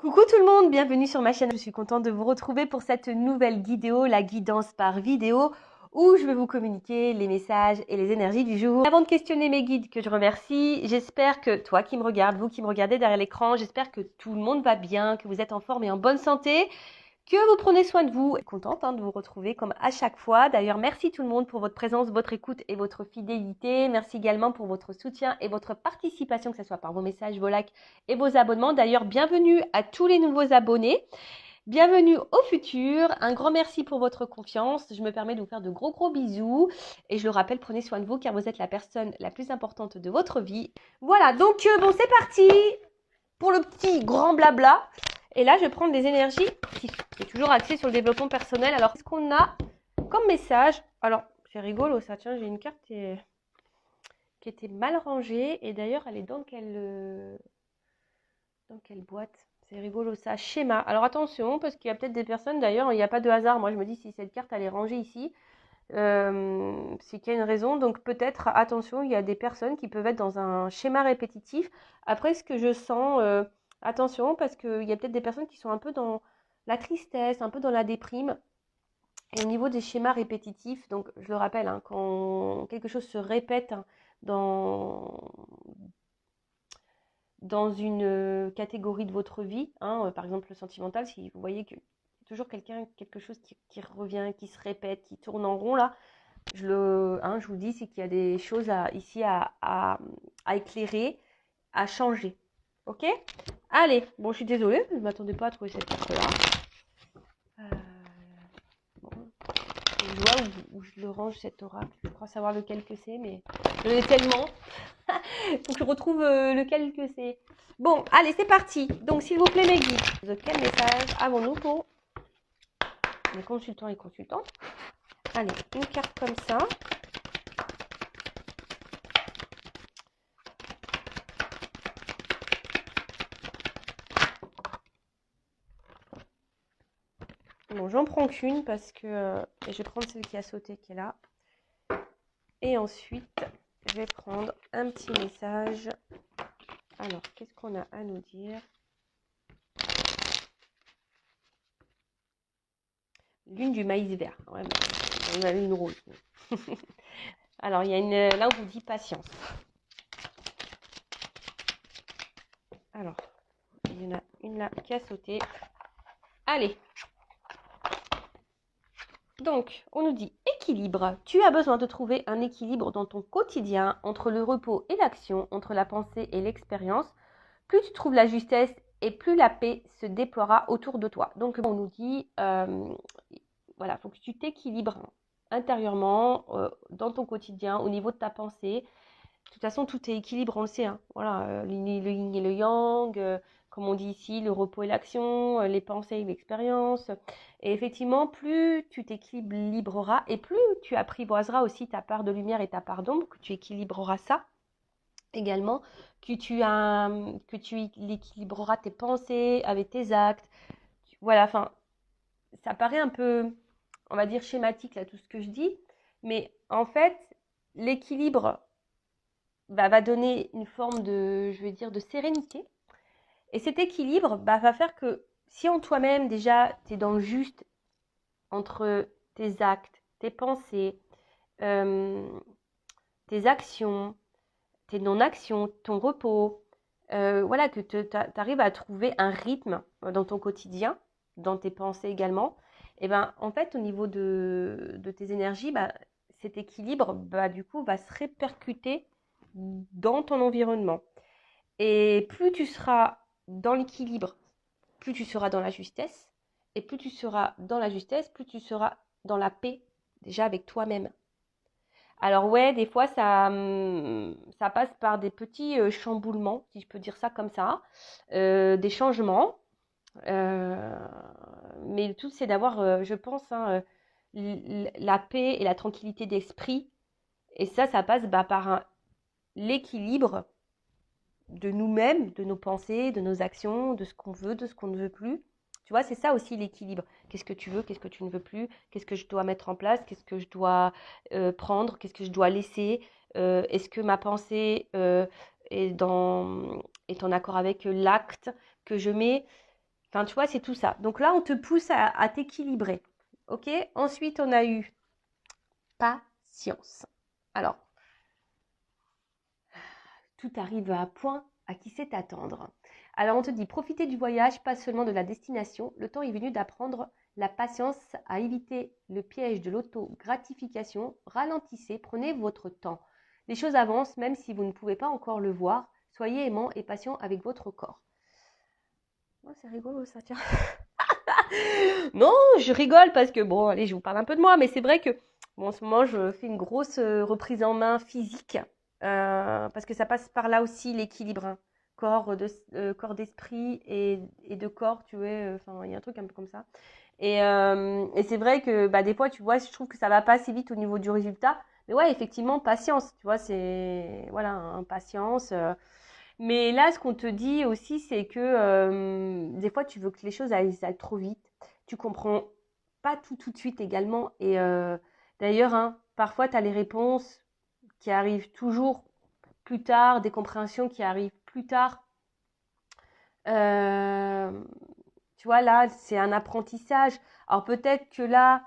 Coucou tout le monde, bienvenue sur ma chaîne. Je suis contente de vous retrouver pour cette nouvelle vidéo, la guidance par vidéo, où je vais vous communiquer les messages et les énergies du jour. Avant de questionner mes guides que je remercie, j'espère que toi qui me regardes, vous qui me regardez derrière l'écran, j'espère que tout le monde va bien, que vous êtes en forme et en bonne santé, que vous prenez soin de vous. Contente de vous retrouver comme à chaque fois. D'ailleurs, merci tout le monde pour votre présence, votre écoute et votre fidélité. Merci également pour votre soutien et votre participation, que ce soit par vos messages, vos likes et vos abonnements. D'ailleurs, bienvenue à tous les nouveaux abonnés. Bienvenue au futur. Un grand merci pour votre confiance. Je me permets de vous faire de gros bisous. Et je le rappelle, prenez soin de vous car vous êtes la personne la plus importante de votre vie. Voilà, donc bon, c'est parti pour le petit grand blabla. Et là, je vais prendre des énergies qui est toujours axée sur le développement personnel. Alors, qu'est-ce qu'on a comme message? Alors, c'est rigolo ça. Tiens, j'ai une carte qui était mal rangée. Et d'ailleurs, elle est dans quelle boîte? C'est rigolo ça. Schéma. Alors, attention, parce qu'il y a peut-être des personnes, d'ailleurs, il n'y a pas de hasard. Moi, je me dis, si cette carte, elle est rangée ici, c'est qu'il y a une raison. Donc, peut-être, attention, il y a des personnes qui peuvent être dans un schéma répétitif. Après, ce que je sens... attention, parce qu'il y a peut-être des personnes qui sont un peu dans la tristesse, un peu dans la déprime. Et au niveau des schémas répétitifs, donc je le rappelle, quand quelque chose se répète dans, dans une catégorie de votre vie, par exemple le sentimental, si vous voyez que toujours quelque chose qui revient, qui se répète, qui tourne en rond là, je vous dis, c'est qu'il y a des choses ici à éclairer, à changer. Ok? Allez, bon, je suis désolée, je ne m'attendais pas à trouver cette carte-là. Bon, je vois où je le range, cet oracle. Je crois savoir lequel que c'est, mais je l'ai tellement. Donc, je retrouve lequel que c'est. Bon, allez, c'est parti. Donc, s'il vous plaît, mes guides, quel message avons-nous pour les consultants et consultantes? Allez, une carte comme ça. Bon, j'en prends qu'une parce que je vais prendre celle qui a sauté, qui est là. Et ensuite, je vais prendre un petit message. Alors, qu'est-ce qu'on a à nous dire? Lune du maïs vert. Ouais, on a une rose. Alors, il y a là, on vous dit patience. Alors, il y en a une là qui a sauté. Allez. Donc, on nous dit équilibre. Tu as besoin de trouver un équilibre dans ton quotidien entre le repos et l'action, entre la pensée et l'expérience. Plus tu trouves la justesse et plus la paix se déploiera autour de toi. Donc, on nous dit, voilà, il faut que tu t'équilibres intérieurement, dans ton quotidien, au niveau de ta pensée. De toute façon, tout est équilibre, on le sait. Voilà, le yin et le yang, comme on dit ici, le repos et l'action, les pensées et l'expérience. Et effectivement, plus tu t'équilibreras et plus tu apprivoiseras aussi ta part de lumière et ta part d'ombre, que tu équilibreras ça également, que tu équilibreras tes pensées avec tes actes. Voilà, enfin, ça paraît un peu, on va dire, schématique, là, tout ce que je dis. Mais en fait, l'équilibre va donner une forme de, je vais dire, de sérénité. Et cet équilibre va faire que si en toi-même, déjà, tu es dans le juste entre tes actes, tes pensées, tes actions, tes non-actions, ton repos, voilà, que tu arrives à trouver un rythme dans ton quotidien, dans tes pensées également, et ben en fait, au niveau de tes énergies, cet équilibre, du coup, va se répercuter dans ton environnement. Et plus tu seras dans l'équilibre, plus tu seras dans la justesse. Et plus tu seras dans la justesse, plus tu seras dans la paix, déjà avec toi-même. Alors ouais, des fois, ça passe par des petits chamboulements, si je peux dire ça comme ça, des changements. Mais le tout, c'est d'avoir, je pense, la paix et la tranquillité d'esprit. Et ça passe par l'équilibre de nous-mêmes, de nos pensées, de nos actions, de ce qu'on veut, de ce qu'on ne veut plus. Tu vois, c'est ça aussi l'équilibre. Qu'est-ce que tu veux, qu'est-ce que tu ne veux plus, qu'est-ce que je dois mettre en place, qu'est-ce que je dois prendre, qu'est-ce que je dois laisser. Est-ce que ma pensée est en accord avec l'acte que je mets? Enfin, tu vois, c'est tout ça. Donc là, on te pousse à t'équilibrer. Ok? Ensuite, on a eu patience. Alors, tout arrive à point, à qui sait attendre. Alors on te dit, profitez du voyage, pas seulement de la destination. Le temps est venu d'apprendre la patience à éviter le piège de l'auto-gratification. Ralentissez, prenez votre temps. Les choses avancent même si vous ne pouvez pas encore le voir. Soyez aimant et patient avec votre corps. Oh, c'est rigolo ça, tiens. Non, je rigole parce que, bon, allez, je vous parle un peu de moi, mais c'est vrai que, bon, en ce moment, je fais une grosse reprise en main physique, parce que ça passe par là aussi l'équilibre, hein. Corps d'esprit et de corps, tu vois, enfin, il y a un truc un peu comme ça. Et c'est vrai que, bah, des fois, tu vois, je trouve que ça va pas assez vite au niveau du résultat. Mais ouais, effectivement, patience, tu vois, c'est, voilà, hein, patience. Mais là, ce qu'on te dit aussi, c'est que des fois, tu veux que les choses aillent trop vite. Tu comprends pas tout de suite également. Et d'ailleurs, hein, parfois, tu as les réponses qui arrivent toujours plus tard, des compréhensions qui arrivent plus tard. Euh, Tu vois, là, c'est un apprentissage. Alors peut-être que là,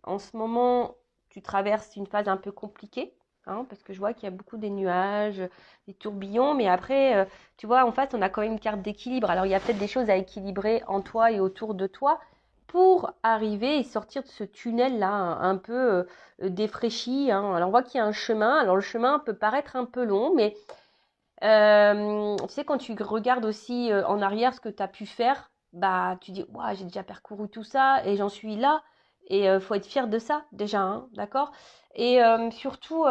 en ce moment, tu traverses une phase un peu compliquée, hein, parce que je vois qu'il y a beaucoup des nuages, des tourbillons, mais après, tu vois, en face, on a quand même une carte d'équilibre. Alors il y a peut-être des choses à équilibrer en toi et autour de toi pour arriver et sortir de ce tunnel-là, un peu défraîchi, hein. Alors on voit qu'il y a un chemin. Alors le chemin peut paraître un peu long, mais tu sais, quand tu regardes aussi en arrière ce que tu as pu faire, bah tu dis, ouah, j'ai déjà parcouru tout ça et j'en suis là. Et faut être fier de ça déjà, hein, d'accord? Et surtout,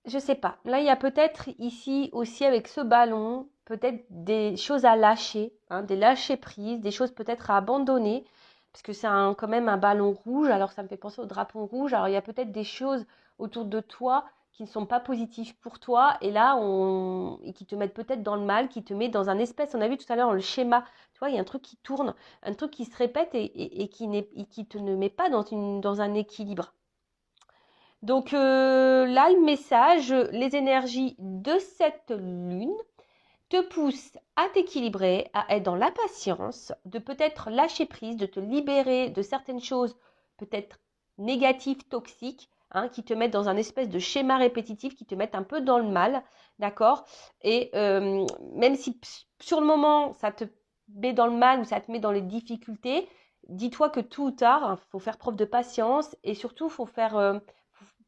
je sais pas. Là, il y a peut-être ici aussi avec ce ballon, peut-être des choses à lâcher, hein, des lâcher prises, des choses peut-être à abandonner, parce que c'est quand même un ballon rouge. Alors ça me fait penser au drapeau rouge. Alors il y a peut-être des choses autour de toi qui ne sont pas positives pour toi, et là et qui te mettent peut-être dans le mal, qui te met dans un espèce. On a vu tout à l'heure le schéma. Tu vois, il y a un truc qui tourne, un truc qui se répète et qui te ne met pas dans un équilibre. Donc là, le message, les énergies de cette lune te poussent à t'équilibrer, à être dans la patience, de peut-être lâcher prise, de te libérer de certaines choses peut-être négatives, toxiques, hein, qui te mettent dans un espèce de schéma répétitif, qui te mettent un peu dans le mal, d'accord? Et même si sur le moment, ça te met dans le mal ou ça te met dans les difficultés, dis-toi que tôt ou tard, il faut faire preuve de patience et surtout, il faut faire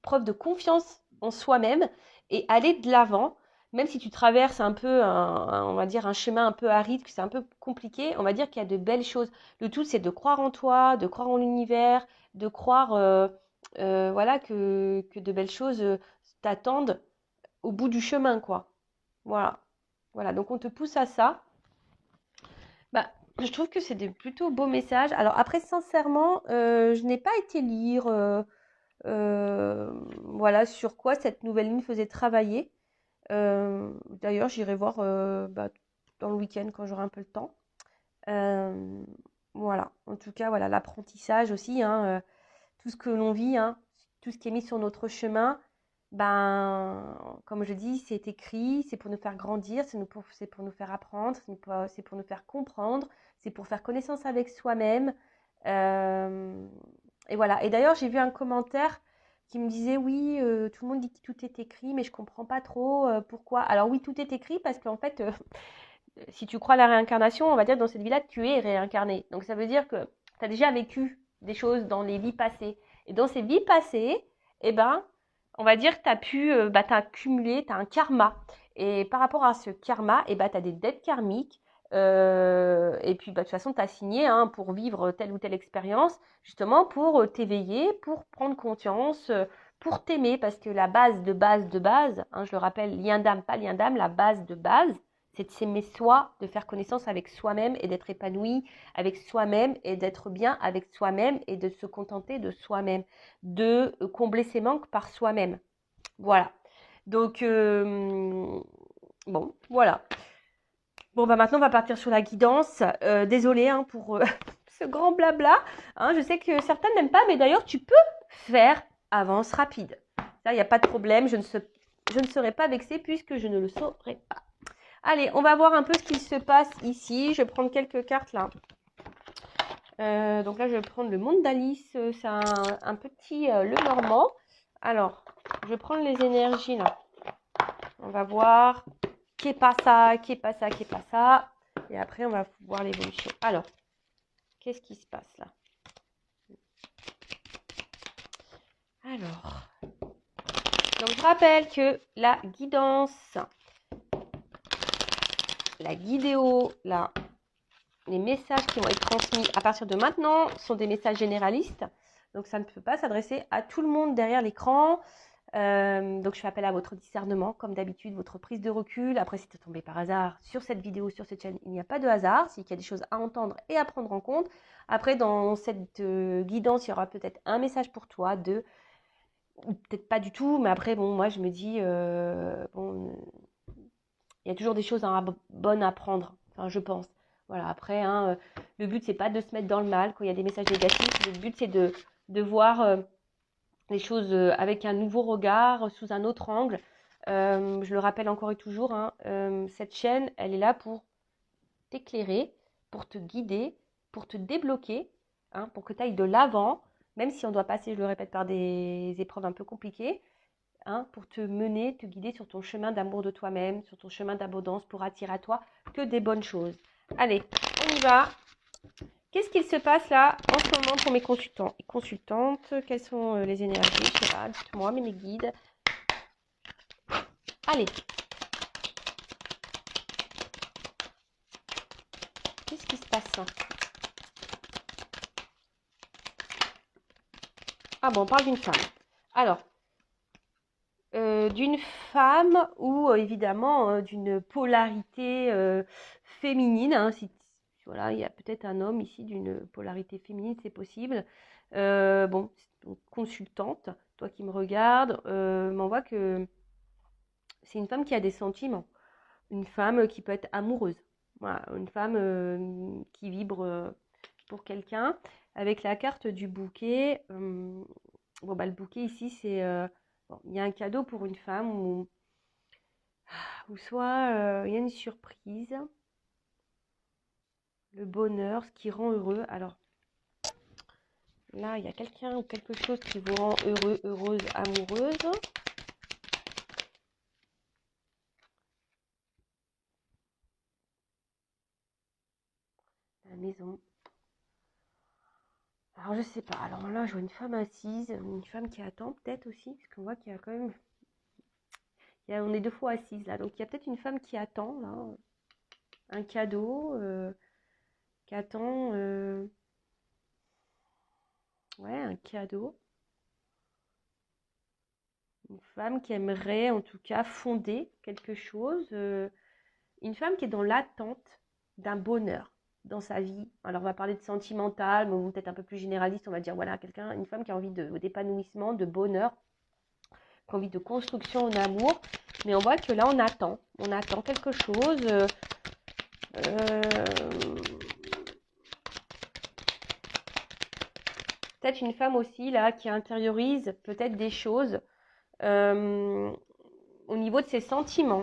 preuve de confiance en soi-même et aller de l'avant, même si tu traverses un peu, on va dire, un chemin un peu aride, que c'est un peu compliqué, on va dire qu'il y a de belles choses. Le tout, c'est de croire en toi, de croire en l'univers, de croire voilà, que de belles choses t'attendent au bout du chemin, quoi. Voilà. Voilà, donc on te pousse à ça. Bah, je trouve que c'est des plutôt beaux messages. Alors après, sincèrement, je n'ai pas été lire voilà sur quoi cette nouvelle lune faisait travailler. D'ailleurs, j'irai voir bah, dans le week-end quand j'aurai un peu le temps. Euh, voilà, en tout cas, voilà, l'apprentissage aussi, hein, tout ce que l'on vit, hein, tout ce qui est mis sur notre chemin, ben, comme je dis, c'est écrit, c'est pour nous faire grandir, c'est pour nous faire apprendre, c'est pour nous faire comprendre, c'est pour faire connaissance avec soi-même. Euh, et voilà. Et d'ailleurs, j'ai vu un commentaire qui me disait, oui, tout le monde dit que tout est écrit, mais je comprends pas trop pourquoi. Alors oui, tout est écrit parce qu'en fait, si tu crois à la réincarnation, on va dire que dans cette vie-là, tu es réincarné. Donc ça veut dire que tu as déjà vécu des choses dans les vies passées. Et dans ces vies passées, eh ben, on va dire que tu as pu, bah, t'as accumulé, tu as un karma. Et par rapport à ce karma, eh ben, tu as des dettes karmiques. Et puis, bah, de toute façon, tu as signé hein, pour vivre telle ou telle expérience, justement pour t'éveiller, pour prendre conscience, pour t'aimer. Parce que la base de base de base, hein, je le rappelle, lien d'âme, pas lien d'âme, la base de base, c'est de s'aimer soi, de faire connaissance avec soi-même et d'être épanoui avec soi-même et d'être bien avec soi-même et de se contenter de soi-même, de combler ses manques par soi-même. Voilà. Donc, bon, voilà. Bon, bah maintenant, on va partir sur la guidance. Désolée hein, pour ce grand blabla. Hein, je sais que certains n'aiment pas, mais d'ailleurs, tu peux faire avance rapide. Ça, il n'y a pas de problème. Je ne serai pas vexée puisque je ne le saurais pas. Allez, on va voir un peu ce qu'il se passe ici. Je vais prendre quelques cartes là. Donc là, je vais prendre le monde d'Alice. C'est un petit le Normand. Alors, je vais prendre les énergies là. On va voir qui est pas ça, qui est pas ça, qui est pas ça. Et après, on va voir l'évolution. Alors, qu'est-ce qui se passe là? Alors, donc je rappelle que la guidance, la guidéo, là, les messages qui vont être transmis à partir de maintenant sont des messages généralistes. Donc, ça ne peut pas s'adresser à tout le monde derrière l'écran. Donc, je fais appel à votre discernement, comme d'habitude, votre prise de recul. Après, si tu es tombé par hasard sur cette vidéo, sur cette chaîne, il n'y a pas de hasard. C'est qu'il y a des choses à entendre et à prendre en compte. Après, dans cette guidance, il y aura peut-être un message pour toi, deux, ou peut-être pas du tout. Mais après, bon, moi, je me dis, bon, il y a toujours des choses bonnes à prendre. Enfin, je pense. Voilà, après, hein, le but, c'est pas de se mettre dans le mal quand il y a des messages négatifs. Le but, c'est de voir les choses avec un nouveau regard, sous un autre angle. Je le rappelle encore et toujours, hein, cette chaîne, elle est là pour t'éclairer, pour te guider, pour te débloquer, hein, pour que tu ailles de l'avant, même si on doit passer, je le répète, par des épreuves un peu compliquées, hein, pour te mener, te guider sur ton chemin d'amour de toi-même, sur ton chemin d'abondance, pour attirer à toi que des bonnes choses. Allez, on y va. Qu'est-ce qu'il se passe là en ce moment pour mes consultants et consultantes? Quelles sont les énergies? Je sais pas, dites-moi, mes guides. Allez. Qu'est-ce qui se passe? Ah bon, on parle d'une femme. Alors, d'une femme ou évidemment d'une polarité féminine. Hein, voilà, il y a peut-être un homme ici d'une polarité féminine, c'est possible. Bon, donc, consultante, toi qui me regardes, m'envoie que c'est une femme qui a des sentiments. Une femme qui peut être amoureuse. Voilà, une femme qui vibre pour quelqu'un. Avec la carte du bouquet, bon, bah, le bouquet ici, c'est bon, il y a un cadeau pour une femme ou soit il y a une surprise, le bonheur, ce qui rend heureux. Alors là, il y a quelqu'un ou quelque chose qui vous rend heureux, heureuse, amoureuse. La maison. Alors je sais pas. Alors là, je vois une femme assise, une femme qui attend peut-être aussi, parce qu'on voit qu'il y a quand même, on est deux fois assises là, donc il y a peut-être une femme qui attend là, un cadeau, qui attend, ouais, un cadeau. Une femme qui aimerait en tout cas fonder quelque chose, une femme qui est dans l'attente d'un bonheur dans sa vie. Alors on va parler de sentimental, mais peut-être un peu plus généraliste, on va dire voilà, quelqu'un, une femme qui a envie d'épanouissement, de bonheur, qui a envie de construction en amour, mais on voit que là on attend quelque chose. Euh, Peut-être une femme aussi là qui intériorise peut-être des choses au niveau de ses sentiments.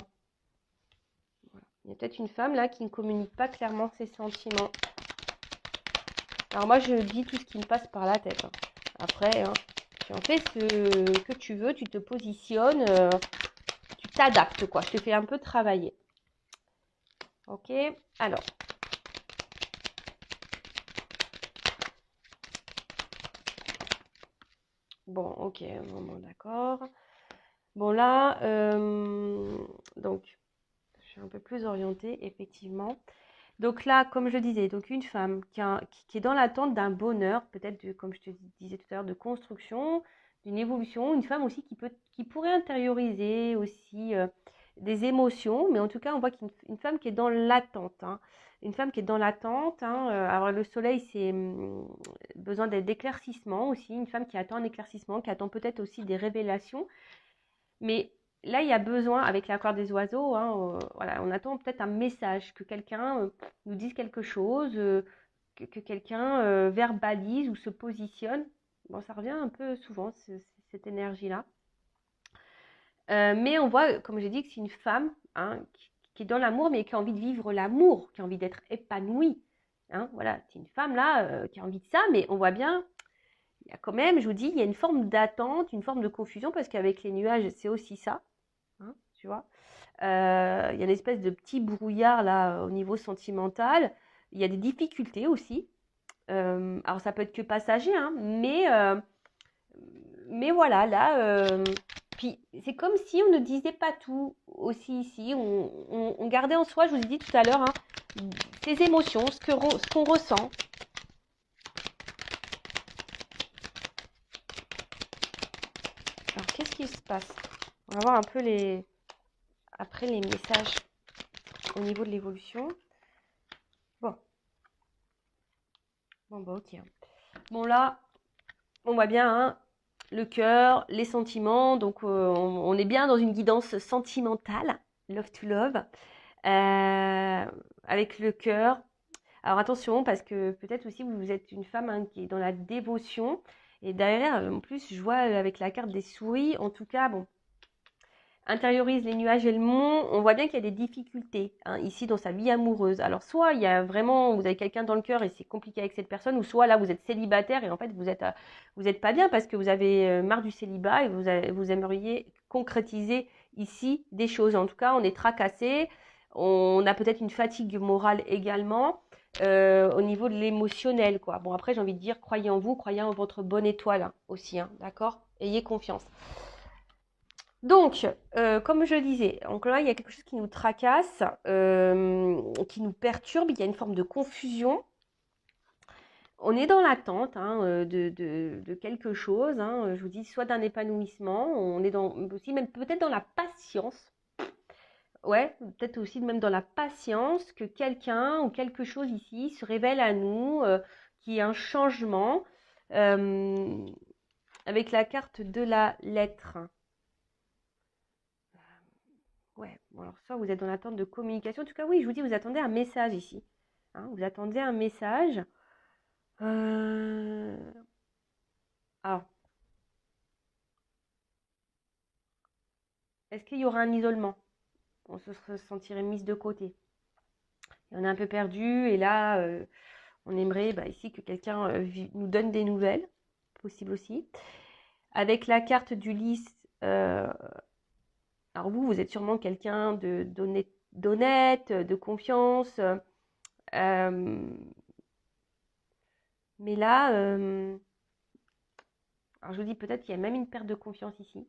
Il y a peut-être une femme là qui ne communique pas clairement ses sentiments. Alors moi je dis tout ce qui me passe par la tête. Hein. Après, hein, tu en fais ce que tu veux, tu te positionnes, tu t'adaptes quoi. Je te fais un peu travailler. Ok, alors. Bon, ok, bon, d'accord. Bon là, donc, je suis un peu plus orientée, effectivement. Donc là, comme je disais, donc une femme qui est dans l'attente d'un bonheur, peut-être, comme je te disais tout à l'heure, de construction, d'une évolution. Une femme aussi qui pourrait intérioriser aussi des émotions, mais en tout cas, on voit qu'une femme qui est dans l'attente. Hein. Une femme qui est dans l'attente. Hein, alors le soleil, c'est besoin d'éclaircissement aussi. Une femme qui attend un éclaircissement, qui attend peut-être aussi des révélations. Mais là, il y a besoin, avec l'accord des oiseaux, hein, voilà, on attend peut-être un message, que quelqu'un nous dise quelque chose, que quelqu'un verbalise ou se positionne. Bon, ça revient un peu souvent, cette énergie-là. Mais on voit, comme j'ai dit, que c'est une femme hein, qui est dans l'amour, mais qui a envie de vivre l'amour, qui a envie d'être épanouie. Hein, voilà, c'est une femme là qui a envie de ça, mais on voit bien, il y a quand même, je vous dis, il y a une forme d'attente, une forme de confusion, parce qu'avec les nuages, c'est aussi ça, hein, tu vois. Il y a une espèce de petit brouillard là au niveau sentimental. Il y a des difficultés aussi. Alors ça peut être que passager, hein, mais voilà, là, puis c'est comme si on ne disait pas tout aussi ici. On gardait en soi, je vous ai dit tout à l'heure, hein, ses émotions, ce qu'on ressent. Alors qu'est-ce qui se passe? On va voir un peu après les messages au niveau de l'évolution. Bon bah ok. Bon là, on voit bien, hein, le cœur, les sentiments, donc on est bien dans une guidance sentimentale, love to love, avec le cœur. Alors attention, parce que peut-être aussi vous êtes une femme, hein, qui est dans la dévotion, et derrière, en plus, je vois avec la carte des souris, en tout cas, bon, intériorise les nuages et le mont, on voit bien qu'il y a des difficultés, hein, ici dans sa vie amoureuse. Alors soit il y a vraiment, vous avez quelqu'un dans le cœur et c'est compliqué avec cette personne, ou soit là vous êtes célibataire et en fait vous êtes pas bien parce que vous avez marre du célibat et vous aimeriez concrétiser ici des choses. En tout cas, on est tracassé, on a peut-être une fatigue morale également. Au niveau de l'émotionnel, quoi. Bon, après, j'ai envie de dire, croyez en vous, croyez en votre bonne étoile, hein, aussi, hein, d'accord? Ayez confiance. Donc, comme je le disais, donc là, il y a quelque chose qui nous tracasse, qui nous perturbe, il y a une forme de confusion. On est dans l'attente, hein, de quelque chose, hein, je vous dis, soit d'un épanouissement, on est aussi même peut-être dans la patience. Ouais, peut-être aussi même dans la patience que quelqu'un ou quelque chose ici se révèle à nous, qu'il y ait un changement, euh, avec la carte de la lettre. Ouais, bon alors soit vous êtes dans l'attente de communication. En tout cas, oui, je vous dis, vous attendez un message ici. Hein, vous attendez un message. Euh, Alors, est-ce qu'il y aura un isolement? On se sentirait mise de côté. Et on est un peu perdu et là, on aimerait, bah, ici que quelqu'un nous donne des nouvelles, possible aussi. Avec la carte du lys, alors vous êtes sûrement quelqu'un d'honnête, de confiance. Mais là, alors je vous dis peut-être qu'il y a même une perte de confiance ici.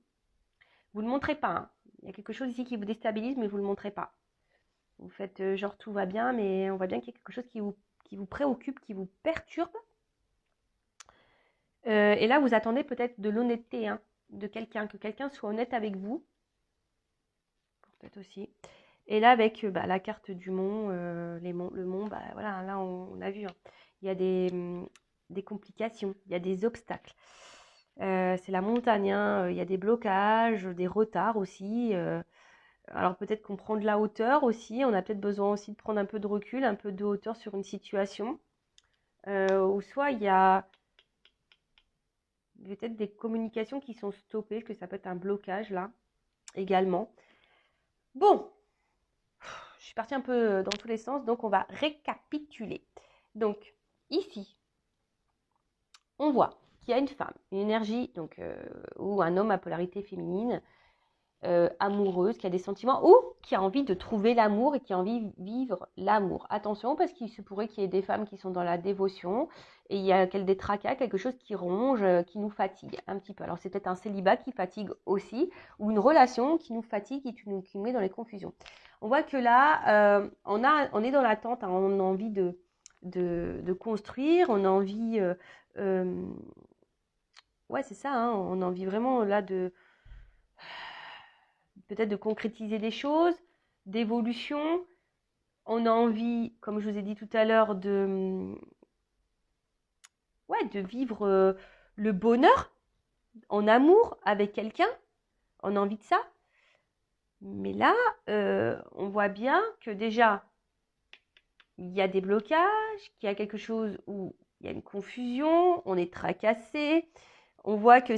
Vous ne le montrez pas, hein. Il y a quelque chose ici qui vous déstabilise, mais vous ne le montrez pas. Vous faites genre tout va bien, mais on voit bien qu'il y a quelque chose qui vous préoccupe, qui vous perturbe. Et là, vous attendez peut-être de l'honnêteté, hein, de quelqu'un, que quelqu'un soit honnête avec vous. Peut-être aussi. Et là, avec la carte du mont, le mont, bah, voilà, là, on a vu, hein. Il y a des complications, il y a des obstacles. C'est la montagne, hein. Il y a des blocages, des retards aussi. Alors peut-être qu'on prend de la hauteur aussi. On a peut-être besoin aussi de prendre un peu de recul, un peu de hauteur sur une situation. Ou soit il y a peut-être des communications qui sont stoppées, que ça peut être un blocage là également. Bon, je suis partie un peu dans tous les sens, donc on va récapituler. Donc ici, on voit qu'il y a une femme, une énergie, donc, ou un homme à polarité féminine, amoureuse, qui a des sentiments ou qui a envie de trouver l'amour et qui a envie de vivre l'amour. Attention, parce qu'il se pourrait qu'il y ait des femmes qui sont dans la dévotion et il y a des tracas, quelque chose qui ronge, qui nous fatigue un petit peu. Alors c'est peut-être un célibat qui fatigue aussi, ou une relation qui nous fatigue et qui nous met dans les confusions. On voit que là, on est dans l'attente, hein, on a envie de construire, on a envie, ouais c'est ça, hein, on a envie vraiment là peut-être de concrétiser des choses, d'évolution. On a envie, comme je vous ai dit tout à l'heure, ouais, de vivre le bonheur en amour avec quelqu'un. On a envie de ça. Mais là, on voit bien que déjà, il y a des blocages, qu'il y a quelque chose où il y a une confusion, on est tracassé. On voit que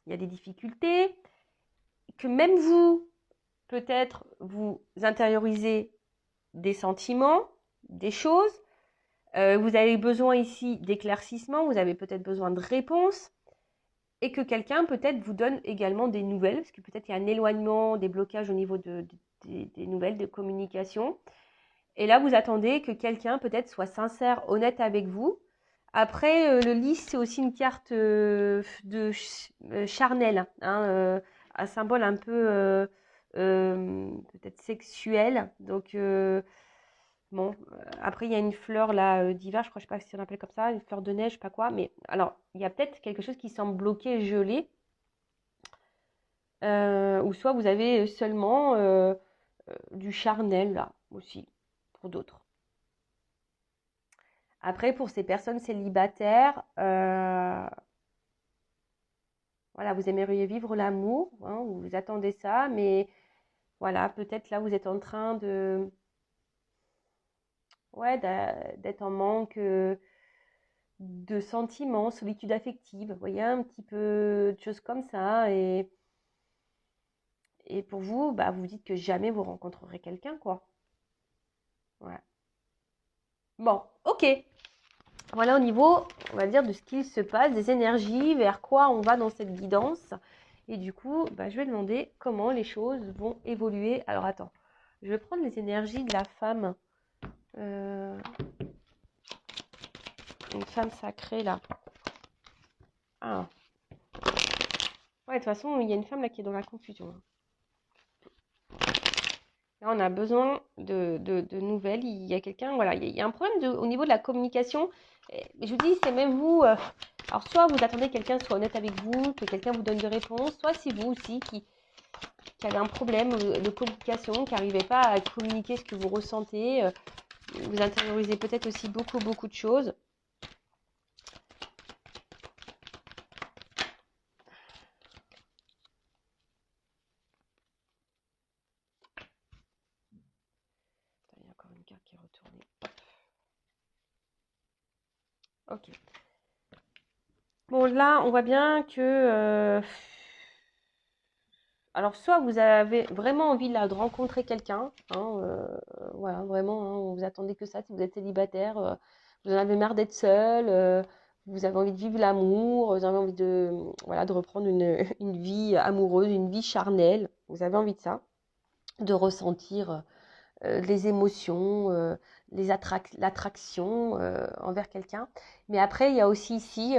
il y a des difficultés, que même vous, peut-être vous intériorisez des sentiments, des choses. Vous avez besoin ici d'éclaircissement, vous avez peut-être besoin de réponses. Et que quelqu'un peut-être vous donne également des nouvelles, parce que peut-être il y a un éloignement, des blocages au niveau des nouvelles, de communication. Et là, vous attendez que quelqu'un peut-être soit sincère, honnête avec vous. Après, le lys, c'est aussi une carte charnelle, hein, un symbole un peu peut-être sexuel. Donc, bon, après, il y a une fleur là d'hiver, je crois, je sais pas si on appelle comme ça, une fleur de neige, je sais pas quoi. Mais alors, il y a peut-être quelque chose qui semble bloqué, gelé. Ou soit vous avez seulement du charnel là aussi, pour d'autres. Après, pour ces personnes célibataires, voilà, vous aimeriez vivre l'amour, hein, vous attendez ça, mais voilà, peut-être là vous êtes en train de, ouais, d'être en manque de sentiments, solitude affective, vous voyez, un petit peu de choses comme ça, et pour vous, bah, vous dites que jamais vous rencontrerez quelqu'un, quoi. Ouais. Bon, ok. Voilà au niveau, on va dire, de ce qui se passe, des énergies, vers quoi on va dans cette guidance. Et du coup, bah, je vais demander comment les choses vont évoluer. Alors attends, je vais prendre les énergies de la femme. Euh, une femme sacrée là. Ah. Ouais, de toute façon, il y a une femme là qui est dans la confusion. Là, on a besoin de nouvelles. Il y a quelqu'un, voilà, il y a un problème au niveau de la communication. Et je vous dis, c'est même vous. Alors, soit vous attendez que quelqu'un soit honnête avec vous, que quelqu'un vous donne des réponses, soit c'est vous aussi qui avez un problème de communication, qui n'arrivez pas à communiquer ce que vous ressentez. Vous intériorisez peut-être aussi beaucoup de choses. Il y a encore une carte qui est retournée. Ok. Bon, là, on voit bien que... alors, soit vous avez vraiment envie là, de rencontrer quelqu'un, hein, voilà, vraiment, hein, vous attendez que ça, si vous êtes célibataire, vous en avez marre d'être seul, vous avez envie de vivre l'amour, vous avez envie de, voilà, de reprendre une vie amoureuse, une vie charnelle, vous avez envie de ça, de ressentir les émotions, l'attraction envers quelqu'un. Mais après, il y a aussi ici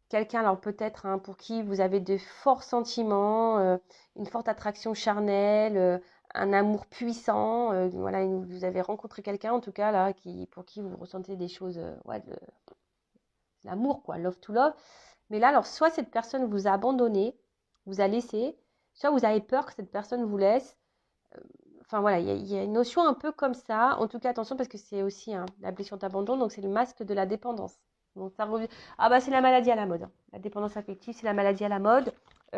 quelqu'un, alors peut-être hein, pour qui vous avez de forts sentiments, une forte attraction charnelle, un amour puissant. Voilà, vous avez rencontré quelqu'un en tout cas là, pour qui vous ressentez des choses, ouais, de l'amour quoi, love to love. Mais là, alors soit cette personne vous a abandonné, vous a laissé, soit vous avez peur que cette personne vous laisse. Enfin voilà, il y a une notion un peu comme ça. En tout cas, attention parce que c'est aussi hein, la blessure d'abandon, donc c'est le masque de la dépendance. Donc ça revient. Ah bah c'est la maladie à la mode, hein. La dépendance affective, c'est la maladie à la mode. Tout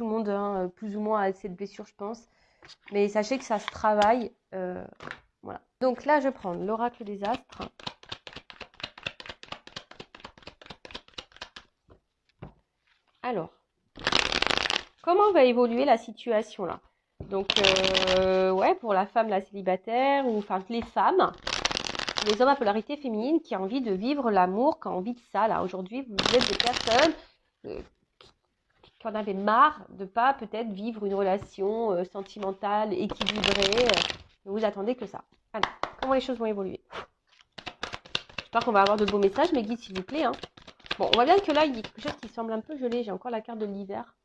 le monde, hein, plus ou moins, a cette blessure, je pense. Mais sachez que ça se travaille. Voilà. Donc là, je prends l'oracle des astres. Alors, comment va évoluer la situation là? Donc, ouais, pour la femme, la célibataire, ou enfin les femmes, les hommes à polarité féminine qui ont envie de vivre l'amour, qui ont envie de ça. Là, aujourd'hui, vous êtes des personnes euh, qui en avaient marre de pas peut-être vivre une relation sentimentale, équilibrée. Vous attendez que ça. Alors, comment les choses vont évoluer? J'espère qu'on va avoir de beaux messages, mes guides, s'il vous plaît. Hein. Bon, on voit bien que là, il y a quelque chose qui semble un peu gelé. J'ai encore la carte de l'hiver.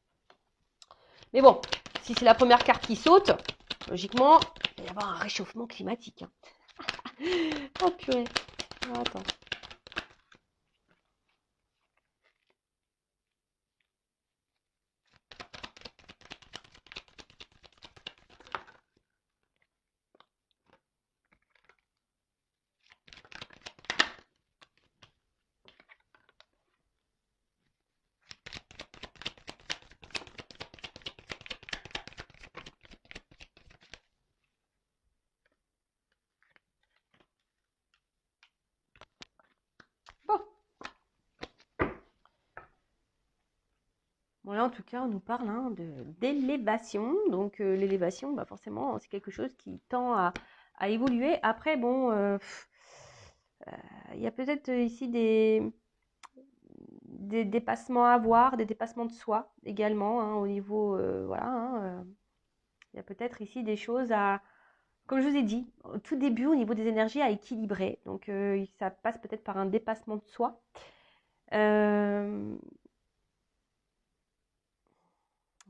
Mais bon, si c'est la première carte qui saute, logiquement, il va y avoir un réchauffement climatique. Hein. Oh purée. Oh, attends. là, en tout cas, on nous parle hein, d'élévation. Donc, l'élévation, bah, forcément, c'est quelque chose qui tend à évoluer. Après, bon, il y a peut-être ici des dépassements à voir, des dépassements de soi également, hein, au niveau, voilà, hein, il y a peut-être ici des choses à, comme je vous ai dit, au tout début, au niveau des énergies, à équilibrer. Donc, ça passe peut-être par un dépassement de soi.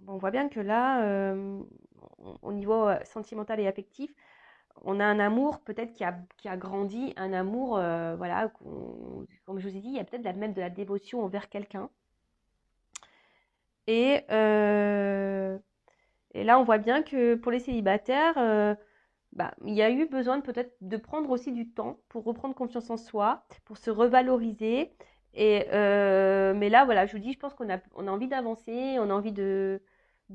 On voit bien que là, au niveau sentimental et affectif, on a un amour peut-être qui a grandi, un amour, voilà, comme je vous ai dit, il y a peut-être même de la dévotion envers quelqu'un. Et, euh, et là, on voit bien que pour les célibataires, bah, il y a eu besoin peut-être de prendre aussi du temps pour reprendre confiance en soi, pour se revaloriser. Mais là, voilà, je vous dis, je pense on a envie d'avancer, on a envie de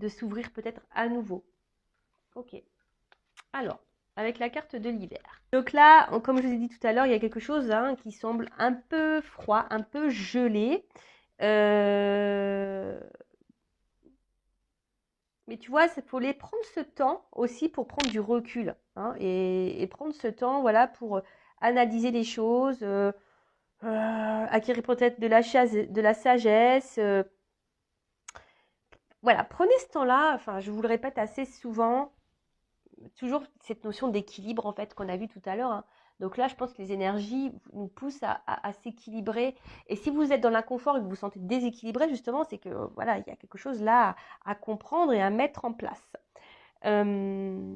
s'ouvrir peut-être à nouveau. Ok. Alors, avec la carte de l'hiver. Donc là, comme je vous ai dit tout à l'heure, il y a quelque chose hein, qui semble un peu froid, un peu gelé. Mais tu vois, il faut prendre ce temps aussi pour prendre du recul hein, et prendre ce temps voilà, pour analyser les choses, acquérir peut-être de la sagesse. Voilà, prenez ce temps-là, enfin, je vous le répète assez souvent, toujours cette notion d'équilibre en fait qu'on a vu tout à l'heure. Hein. Donc là, je pense que les énergies nous poussent à s'équilibrer. Et si vous êtes dans l'inconfort et que vous vous sentez déséquilibré, justement, c'est que voilà, il y a quelque chose là à comprendre et à mettre en place. Euh,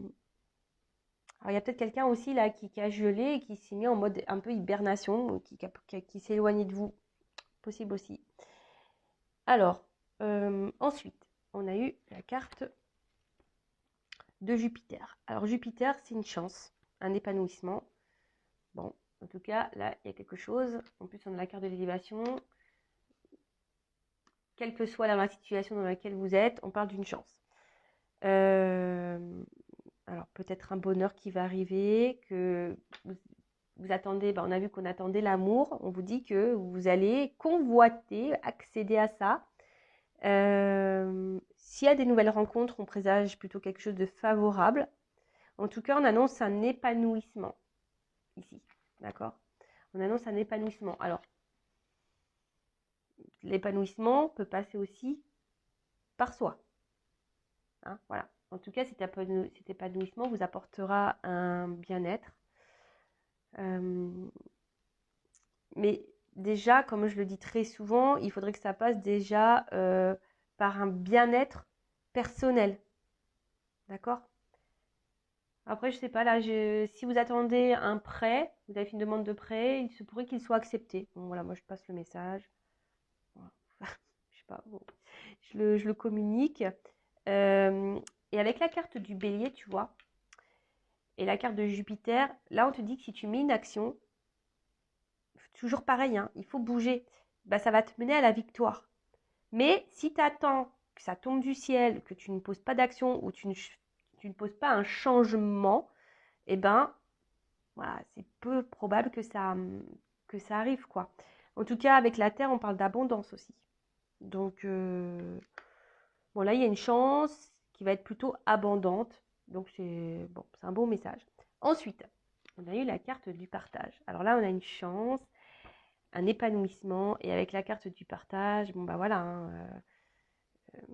alors, il y a peut-être quelqu'un aussi là qui a gelé et qui s'est mis en mode un peu hibernation, qui s'est éloigné de vous. Possible aussi. Alors, ensuite, on a eu la carte de Jupiter. Alors, Jupiter, c'est une chance, un épanouissement. Bon, en tout cas, là, il y a quelque chose. En plus, on a la carte de l'élévation. Quelle que soit la situation dans laquelle vous êtes, on parle d'une chance. Alors, peut-être un bonheur qui va arriver, que vous attendez, on a vu qu'on attendait l'amour. On vous dit que vous allez convoiter, accéder à ça. S'il y a des nouvelles rencontres, on présage plutôt quelque chose de favorable. En tout cas, on annonce un épanouissement ici. D'accord? On annonce un épanouissement. Alors, l'épanouissement peut passer aussi par soi. Hein, voilà. En tout cas, cet épanouissement vous apportera un bien-être. Mais déjà, comme je le dis très souvent, il faudrait que ça passe déjà par un bien-être personnel. D'accord? Après, je sais pas, là, si vous attendez un prêt, vous avez fait une demande de prêt, il se pourrait qu'il soit accepté. Bon, voilà, moi, je passe le message. Voilà. Je sais pas, bon, je le communique. Et avec la carte du bélier, tu vois, et la carte de Jupiter, là, on te dit que si tu mets une action, toujours pareil, hein, il faut bouger. Bah, ça va te mener à la victoire. Mais si tu attends que ça tombe du ciel, que tu ne poses pas d'action ou tu ne poses pas un changement, eh ben, voilà, c'est peu probable que ça arrive, quoi. En tout cas, avec la Terre, on parle d'abondance aussi. Donc, bon, là, il y a une chance qui va être plutôt abondante. Donc, c'est bon, c'est un beau message. Ensuite, on a eu la carte du partage. Alors là, on a une chance, un épanouissement. Et avec la carte du partage, bon, bah voilà, hein,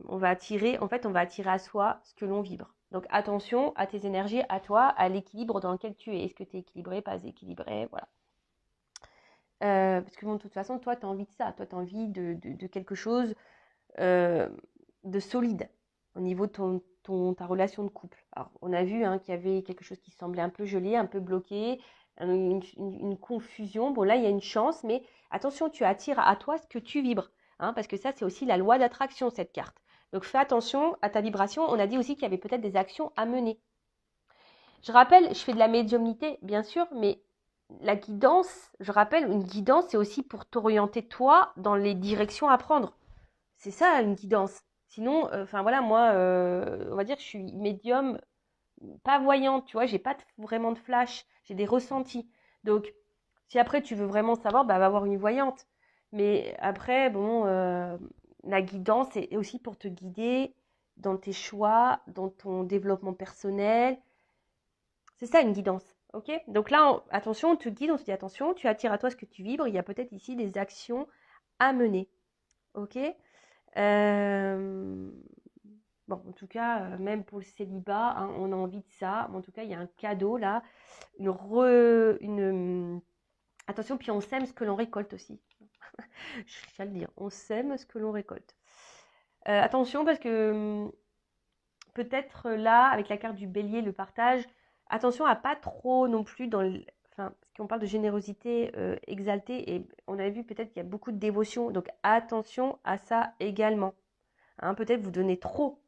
on va attirer à soi ce que l'on vibre. Donc, attention à tes énergies, à toi, à l'équilibre dans lequel tu es. Est-ce que tu es équilibré, pas équilibré, voilà. Parce que bon, de toute façon, toi, tu as envie de ça. Toi, tu as envie de quelque chose de solide au niveau de ta relation de couple. Alors, on a vu hein, qu'il y avait quelque chose qui semblait un peu gelé, un peu bloqué, une confusion. Bon, là, il y a une chance, mais attention, tu attires à toi ce que tu vibres. Hein, parce que ça, c'est aussi la loi d'attraction, cette carte. Donc, fais attention à ta vibration. On a dit aussi qu'il y avait peut-être des actions à mener. Je rappelle, je fais de la médiumnité, bien sûr, mais la guidance, je rappelle, une guidance, c'est aussi pour t'orienter toi dans les directions à prendre. C'est ça, une guidance. Sinon, enfin voilà, moi, on va dire que je suis médium, pas voyante, tu vois, j'ai pas vraiment de flash, j'ai des ressentis. Donc, si après tu veux vraiment savoir, bah va voir une voyante. Mais après, bon, la guidance est aussi pour te guider dans tes choix, dans ton développement personnel. C'est ça une guidance, ok? Donc là, attention, on te guide, on te dit attention, tu attires à toi ce que tu vibres. Il y a peut-être ici des actions à mener, ok? Euh, Bon, en tout cas, même pour le célibat, hein, on a envie de ça. Mais en tout cas, il y a un cadeau là, attention, puis on sème ce que l'on récolte aussi. Je tiens à le dire, on sème ce que l'on récolte. Attention parce que peut-être là, avec la carte du bélier, le partage, attention à pas trop non plus enfin, parce qu'on parle de générosité exaltée et on a vu peut-être qu'il y a beaucoup de dévotion, donc attention à ça également. Hein, peut-être vous donnez trop,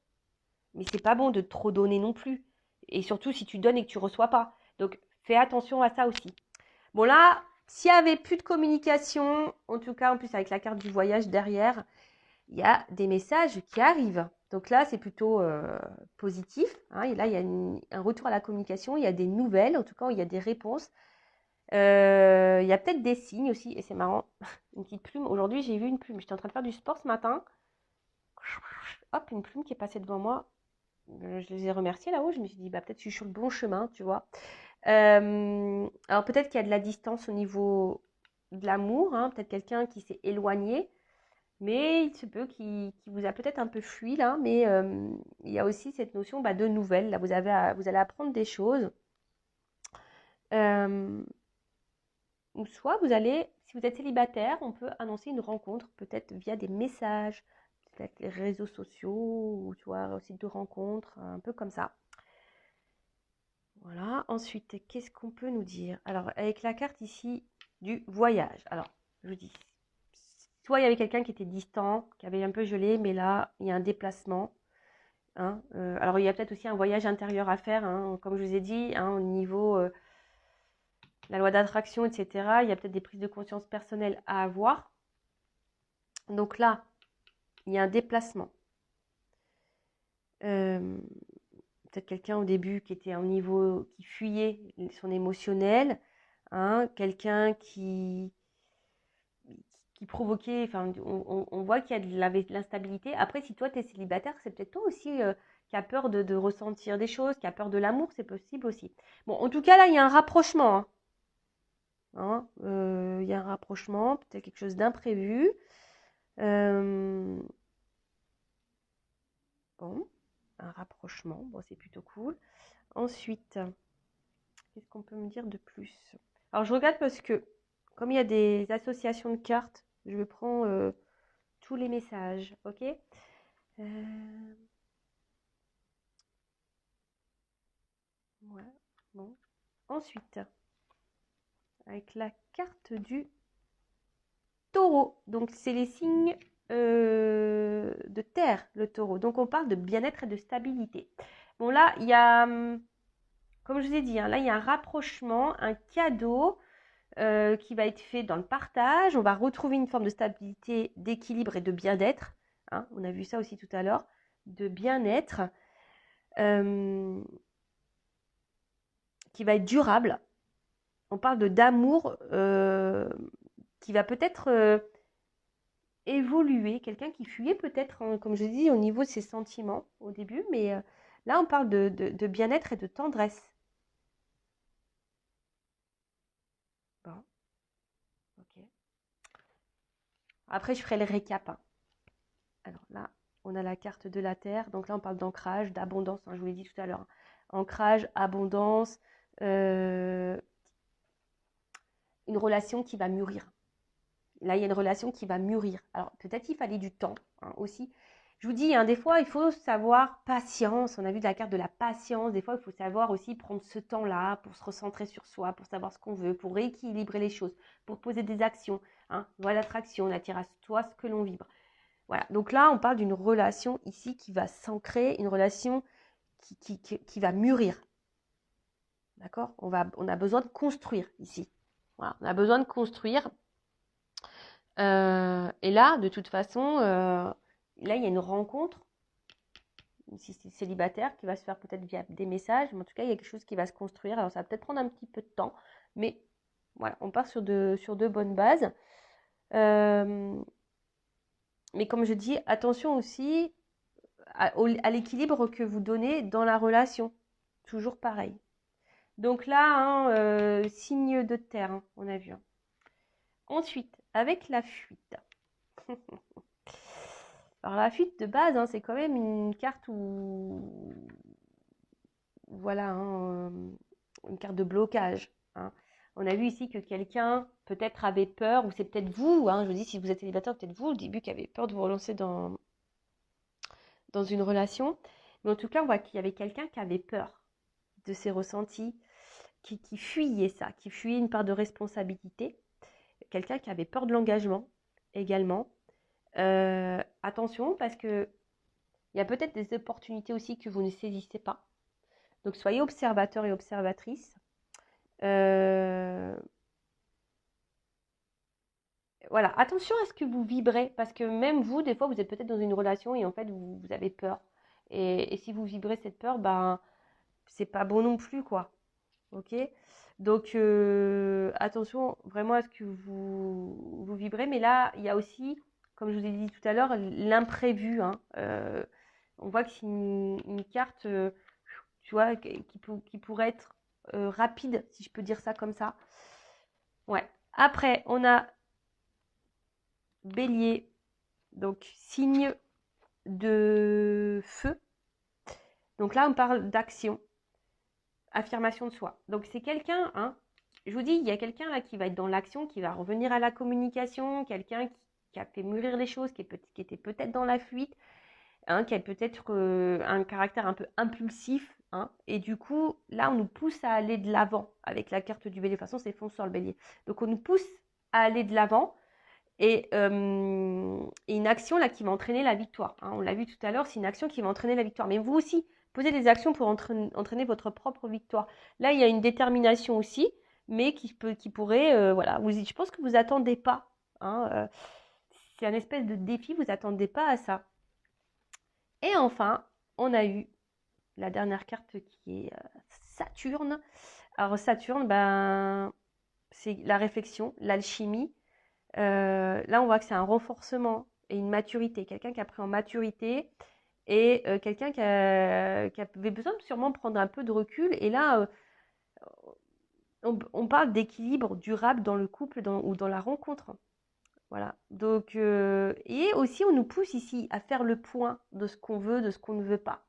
mais c'est pas bon de trop donner non plus. Et surtout si tu donnes et que tu reçois pas. Donc fais attention à ça aussi. Bon là, s'il n'y avait plus de communication, en tout cas en plus avec la carte du voyage derrière, il y a des messages qui arrivent. Donc là, c'est plutôt positif. Hein, et là, il y a un retour à la communication, il y a des nouvelles, en tout cas, il y a des réponses. Il y a peut-être des signes aussi, et c'est marrant, une petite plume. Aujourd'hui, j'ai vu une plume. J'étais en train de faire du sport ce matin. Hop, une plume qui est passée devant moi. Je les ai remerciés là-haut. Je me suis dit, bah, peut-être que je suis sur le bon chemin, tu vois. Alors peut-être qu'il y a de la distance au niveau de l'amour, hein, peut-être quelqu'un qui s'est éloigné. Mais il se peut qu'il vous a peut-être un peu fui là, mais il y a aussi cette notion de nouvelles. Là, vous allez apprendre des choses. Ou soit si vous êtes célibataire, on peut annoncer une rencontre, peut-être via des messages, peut-être les réseaux sociaux, ou tu vois, site de rencontre, un peu comme ça. Voilà. Ensuite, qu'est-ce qu'on peut nous dire? Alors, avec la carte ici du voyage. Alors, je vous dis, soit il y avait quelqu'un qui était distant, qui avait un peu gelé, mais là, il y a un déplacement. Hein. Alors, il y a peut-être aussi un voyage intérieur à faire, hein, comme je vous ai dit, hein, au niveau la loi d'attraction, etc. Il y a peut-être des prises de conscience personnelles à avoir. Donc là, il y a un déplacement. Peut-être quelqu'un au début qui était à un niveau, qui fuyait son émotionnel, hein, quelqu'un qui provoquait, enfin, on voit qu'il y a de l'instabilité. Après, si toi, tu es célibataire, c'est peut-être toi aussi qui as peur de ressentir des choses, qui a peur de l'amour, c'est possible aussi. Bon, en tout cas, là, il y a un rapprochement. Hein. Hein, il y a un rapprochement, peut-être quelque chose d'imprévu. Bon, un rapprochement, bon, c'est plutôt cool. Ensuite, qu'est-ce qu'on peut me dire de plus? Alors, je regarde parce que, comme il y a des associations de cartes, je prends tous les messages, ok? Ouais, bon. Ensuite, avec la carte du taureau. Donc, c'est les signes de terre, le taureau. Donc, on parle de bien-être et de stabilité. Bon, là, il y a, comme je vous ai dit, hein, là, il y a un rapprochement, un cadeau qui va être fait dans le partage. On va retrouver une forme de stabilité, d'équilibre et de bien-être. Hein, on a vu ça aussi tout à l'heure. De bien-être qui va être durable. On parle d'amour qui va peut-être évoluer. Quelqu'un qui fuyait peut-être, hein, comme je dis, au niveau de ses sentiments au début. Mais là, on parle de bien-être et de tendresse. Bon, ok. Après, je ferai le récap. Hein. Alors là, on a la carte de la Terre. Donc là, on parle d'ancrage, d'abondance. Hein, je vous l'ai dit tout à l'heure. Hein. Ancrage, abondance, une relation qui va mûrir. Là, il y a une relation qui va mûrir. Alors, peut-être qu'il fallait du temps hein, aussi. Je vous dis, hein, des fois, il faut savoir patience. On a vu de la carte de la patience. Des fois, il faut savoir aussi prendre ce temps-là pour se recentrer sur soi, pour savoir ce qu'on veut, pour rééquilibrer les choses, pour poser des actions. Hein. Voilà l'attraction, on attire à soi ce que l'on vibre. Voilà. Donc là, on parle d'une relation ici qui va s'ancrer, une relation qui va mûrir. D'accord? On a besoin de construire ici. Voilà. On a besoin de construire. Et là, de toute façon, là, il y a une rencontre, si c'est célibataire, qui va se faire peut-être via des messages, mais en tout cas, il y a quelque chose qui va se construire. Alors, ça va peut-être prendre un petit peu de temps, mais voilà, on part sur de bonnes bases. Mais comme je dis, attention aussi à l'équilibre que vous donnez dans la relation. Toujours pareil. Donc là, hein, signe de terre, hein, on a vu. Hein. Ensuite, avec la fuite. Alors la fuite de base, hein, c'est quand même une carte où, voilà, hein, une carte de blocage. Hein. On a vu ici que quelqu'un peut-être avait peur, ou c'est peut-être vous, hein, je vous dis si vous êtes célibataire, peut-être vous au début qui avez peur de vous relancer dans une relation. Mais en tout cas, on voit qu'il y avait quelqu'un qui avait peur de ses ressentis, qui fuyait ça, qui fuyait une part de responsabilité. Quelqu'un qui avait peur de l'engagement également. Attention parce que il y a peut-être des opportunités aussi que vous ne saisissez pas. Donc soyez observateurs et observatrices. Voilà, attention à ce que vous vibrez, parce que même vous, des fois, vous êtes peut-être dans une relation et en fait, vous avez peur. Et si vous vibrez cette peur, ben, c'est pas bon non plus, quoi. Ok? Donc, attention vraiment à ce que vous vibrez. Mais là, il y a aussi, comme je vous ai dit tout à l'heure, l'imprévu. Hein. On voit que c'est une carte, tu vois, qui pourrait être rapide, si je peux dire ça comme ça. Ouais. Après, on a Bélier, donc signe de feu. Donc là, on parle d'action, affirmation de soi. Donc c'est quelqu'un, hein, je vous dis, il y a quelqu'un là qui va être dans l'action, qui va revenir à la communication, quelqu'un qui a fait mûrir les choses, qui était peut-être dans la fuite, hein, qui a peut-être un caractère un peu impulsif. Hein, et du coup, là, on nous pousse à aller de l'avant avec la carte du bélier. De toute façon, c'est fonceur le bélier. Donc on nous pousse à aller de l'avant. Et une action là qui va entraîner la victoire. Hein. On l'a vu tout à l'heure, c'est une action qui va entraîner la victoire. Mais vous aussi, posez des actions pour entraîner votre propre victoire. Là, il y a une détermination aussi, mais qui pourrait, voilà, je pense que vous attendez pas. Hein, c'est un espèce de défi, vous attendez pas à ça. Et enfin, on a eu la dernière carte qui est Saturne. Alors Saturne, ben, c'est la réflexion, l'alchimie. Là, on voit que c'est un renforcement et une maturité. Quelqu'un qui a pris en maturité et quelqu'un qui avait besoin de sûrement prendre un peu de recul. Et là, on parle d'équilibre durable dans le couple ou dans la rencontre. Voilà. Donc, et aussi, on nous pousse ici à faire le point de ce qu'on veut, de ce qu'on ne veut pas.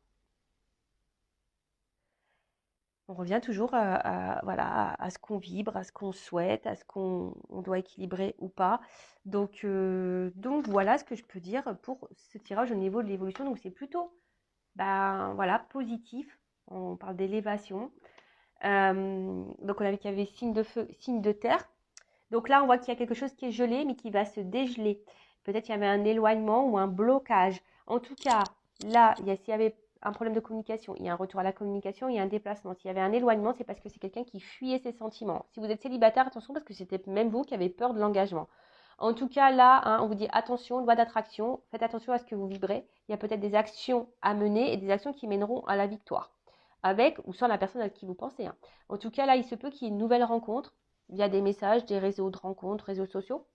On revient toujours voilà, à ce qu'on vibre, à ce qu'on souhaite, à ce qu'on doit équilibrer ou pas. Donc voilà ce que je peux dire pour ce tirage au niveau de l'évolution. Donc c'est plutôt ben, voilà, positif. On parle d'élévation. Donc on a vu qu'il y avait signe de feu, signe de terre. Donc là, on voit qu'il y a quelque chose qui est gelé, mais qui va se dégeler. Peut-être qu'il y avait un éloignement ou un blocage. En tout cas, là, s'il y avait un problème de communication, il y a un retour à la communication, il y a un déplacement. S'il y avait un éloignement, c'est parce que c'est quelqu'un qui fuyait ses sentiments. Si vous êtes célibataire, attention parce que c'était même vous qui avez peur de l'engagement. En tout cas, là, hein, on vous dit attention, loi d'attraction, faites attention à ce que vous vibrez. Il y a peut-être des actions à mener et des actions qui mèneront à la victoire, avec ou sans la personne à qui vous pensez. Hein. En tout cas, là, il se peut qu'il y ait une nouvelle rencontre via des messages, des réseaux de rencontres, réseaux sociaux.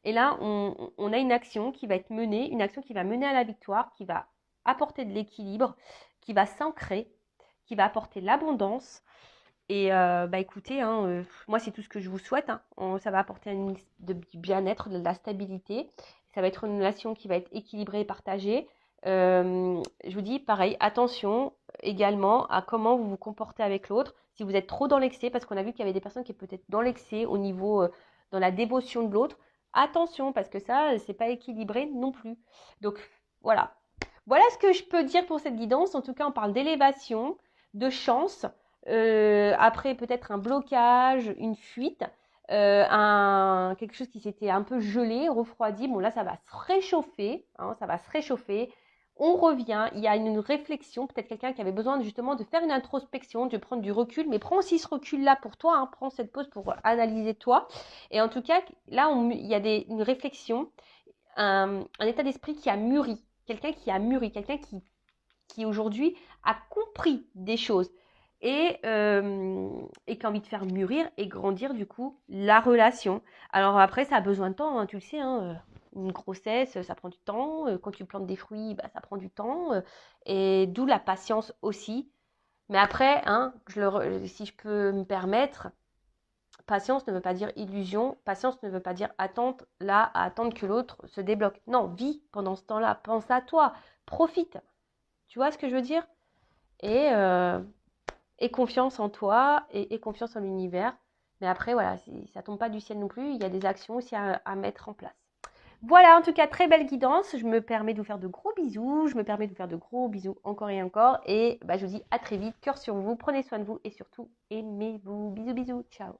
Et là, on a une action qui va être menée, une action qui va mener à la victoire, qui va apporter de l'équilibre, qui va s'ancrer, qui va apporter l'abondance. Et bah écoutez, hein, moi c'est tout ce que je vous souhaite. Hein. Ça va apporter du bien-être, de la stabilité. Ça va être une relation qui va être équilibrée et partagée. Je vous dis pareil, attention également à comment vous vous comportez avec l'autre. Si vous êtes trop dans l'excès, parce qu'on a vu qu'il y avait des personnes qui étaient peut-être dans l'excès au niveau, dans la dévotion de l'autre. Attention, parce que ça, c'est pas équilibré non plus. Donc voilà. Voilà ce que je peux dire pour cette guidance. En tout cas, on parle d'élévation, de chance. Après, peut-être un blocage, une fuite, quelque chose qui s'était un peu gelé, refroidi. Bon, là, ça va se réchauffer. Hein, ça va se réchauffer. On revient, il y a une réflexion, peut-être quelqu'un qui avait besoin justement de faire une introspection, de prendre du recul, mais prends aussi ce recul-là pour toi, hein, prends cette pause pour analyser toi. Et en tout cas, là, il y a une réflexion, un état d'esprit qui a mûri, quelqu'un qui a mûri, quelqu'un qui aujourd'hui a compris des choses et qui a envie de faire mûrir et grandir du coup la relation. Alors après, ça a besoin de temps, hein, tu le sais, hein, une grossesse, ça prend du temps. Quand tu plantes des fruits, bah, ça prend du temps. Et d'où la patience aussi. Mais après, hein, si je peux me permettre, patience ne veut pas dire illusion. Patience ne veut pas dire attente là, à attendre que l'autre se débloque. Non, vis pendant ce temps-là. Pense à toi. Profite. Tu vois ce que je veux dire? Et, confiance en toi et confiance en l'univers. Mais après, voilà, ça tombe pas du ciel non plus. Il y a des actions aussi à mettre en place. Voilà, en tout cas, très belle guidance. Je me permets de vous faire de gros bisous. Je me permets de vous faire de gros bisous encore et encore. Et bah, je vous dis à très vite. Cœur sur vous. Prenez soin de vous et surtout, aimez-vous. Bisous, bisous. Ciao.